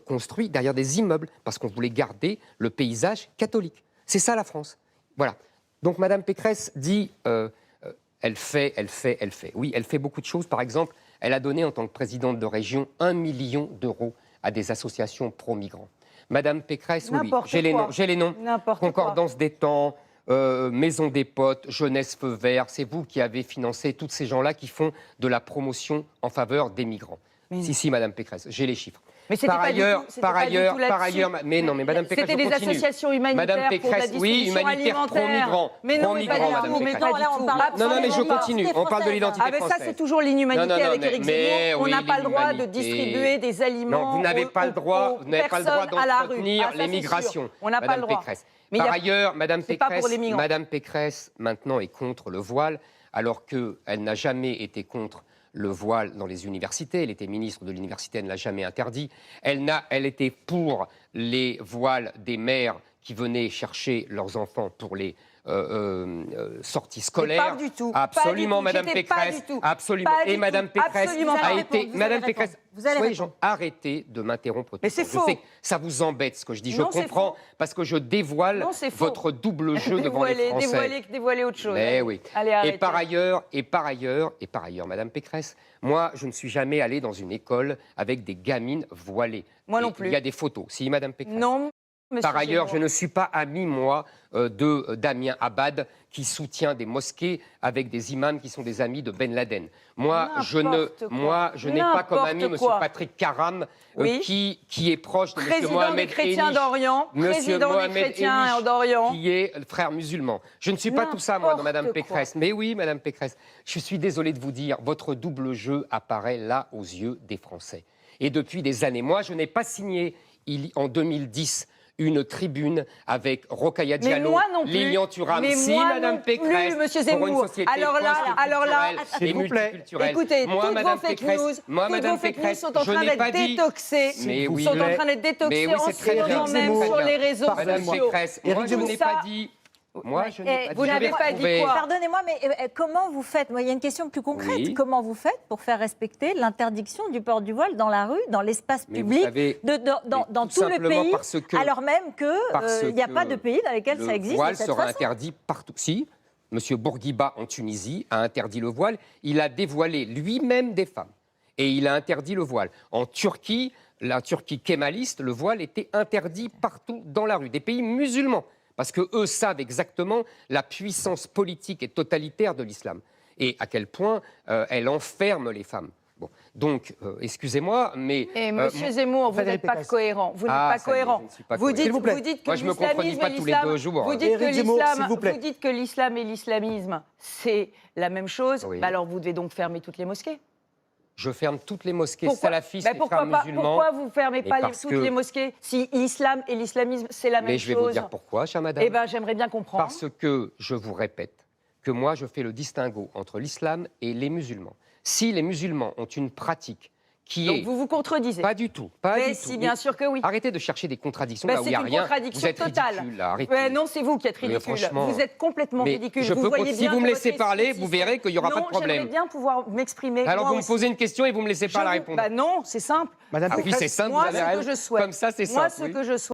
construits derrière des immeubles, parce qu'on voulait garder le paysage catholique. C'est ça la France. Voilà. Donc Mme Pécresse dit, elle fait. Oui, elle fait beaucoup de choses. Par exemple, elle a donné en tant que présidente de région 1 million d'euros à des associations pro-migrants. Mme Pécresse, oui, j'ai les noms. Concordance des temps, Maison des potes, Jeunesse Feu Vert, c'est vous qui avez financé tous ces gens-là qui font de la promotion en faveur des migrants. Mais si, Mme Pécresse, j'ai les chiffres. Mais par ailleurs, mais non, mais Mme Pécresse, c'était des associations humanitaires Mme Pécresse, pour la distribution humanitaire pro-migrants. Mais non, mais pas du tout. Non, mais je continue. On parle de l'identité française. Ça, c'est toujours ligne humanitaire avec Éric Zemmour. On n'a pas le droit de distribuer des aliments. Non, vous n'avez pas le droit d'entretenir les migrations. On n'a pas le droit. Par ailleurs, Mme Pécresse, maintenant, est contre le voile, alors qu'elle n'a jamais été contre le voile dans les universités. Elle était ministre de l'université, elle ne l'a jamais interdit. Elle était pour les voiles des mères qui venaient chercher leurs enfants pour les sorties scolaires. Pas du tout. Absolument, Mme Pécresse. Absolument. Et Mme Pécresse a été. Mme Pécresse, arrêtez de m'interrompre. Mais c'est faux. Je sais que ça vous embête ce que je dis. Je comprends parce que je dévoile votre double jeu devant les Français. Dévoiler autre chose. Mais oui. Allez, et par ailleurs, Mme Pécresse, moi, je ne suis jamais allé dans une école avec des gamines voilées. Moi non plus. Il y a des photos. Si, Mme Pécresse. Non. Par ailleurs, je ne suis pas ami, moi, de Damien Abad, qui soutient des mosquées avec des imams qui sont des amis de Ben Laden. Moi, je n'ai pas comme ami M. Patrick Karam, qui est proche de M. Mohamed Enish, qui est frère musulman. Je ne suis pas tout ça, moi, de Mme Pécresse. Mais oui, Mme Pécresse, je suis désolé de vous dire, votre double jeu apparaît là aux yeux des Français. Et depuis des années, moi, je n'ai pas signé, en 2010, une tribune avec Rokhaya Diallo, Lilian Thuram. Si, Mme Pécresse, Monsieur Zemmour. Pour une société s'il vous plaît, écoutez, toutes vos fake news sont en train d'être détoxées. Sont en train d'être détoxées en ce moment même sur les réseaux sociaux. Mme Pécresse, moi, je n'ai pas dit... Moi, je n'ai pas dit. Vous n'avez pas dit quoi? Pardonnez-moi, mais comment vous faites? Moi, il y a une question plus concrète. Oui. Comment vous faites pour faire respecter l'interdiction du port du voile dans la rue, dans l'espace public, dans tout le pays, alors même qu'il n'y a pas de pays dans lesquels ça existe de cette façon? Le voile sera interdit partout. Si, M. Bourguiba, en Tunisie, a interdit le voile. Il a dévoilé lui-même des femmes. Et il a interdit le voile. En Turquie, la Turquie kémaliste, le voile était interdit partout dans la rue. Des pays musulmans. Parce qu'eux savent exactement la puissance politique et totalitaire de l'islam. Et à quel point elle enferme les femmes. Bon. Donc, excusez-moi, mais... Monsieur Zemmour, vous n'êtes pas cohérent. Vous n'êtes pas cohérent. Vous dites que moi, je ne me contredis pas tous les 2 jours. Vous dites que l'islam et l'islamisme, c'est la même chose. Oui. Bah alors, vous devez donc fermer toutes les mosquées. Je ferme toutes les mosquées salafistes et frères musulmans. Pourquoi vous ne fermez pas toutes les mosquées si l'islam et l'islamisme, c'est la même chose? Mais je vais vous dire pourquoi, chère madame. Eh bien, j'aimerais bien comprendre. Parce que, je vous répète, que moi, je fais le distinguo entre l'islam et les musulmans. Si les musulmans ont une pratique qui est... Donc vous vous contredisez? Pas du tout. Mais si, bien sûr que oui. Arrêtez de chercher des contradictions là où il n'y a rien. Vous êtes ridicule, là. Arrêtez. Non, c'est vous qui êtes ridicule. Vous êtes complètement ridicule. Si vous me laissez parler, vous verrez qu'il n'y aura pas de problème. J'aimerais bien pouvoir m'exprimer. Alors vous me posez une question et vous ne me laissez pas la répondre. Non, c'est simple. Oui, c'est simple, moi, ce que je souhaite. Comme ça, c'est simple. Moi, ce que je souhaite.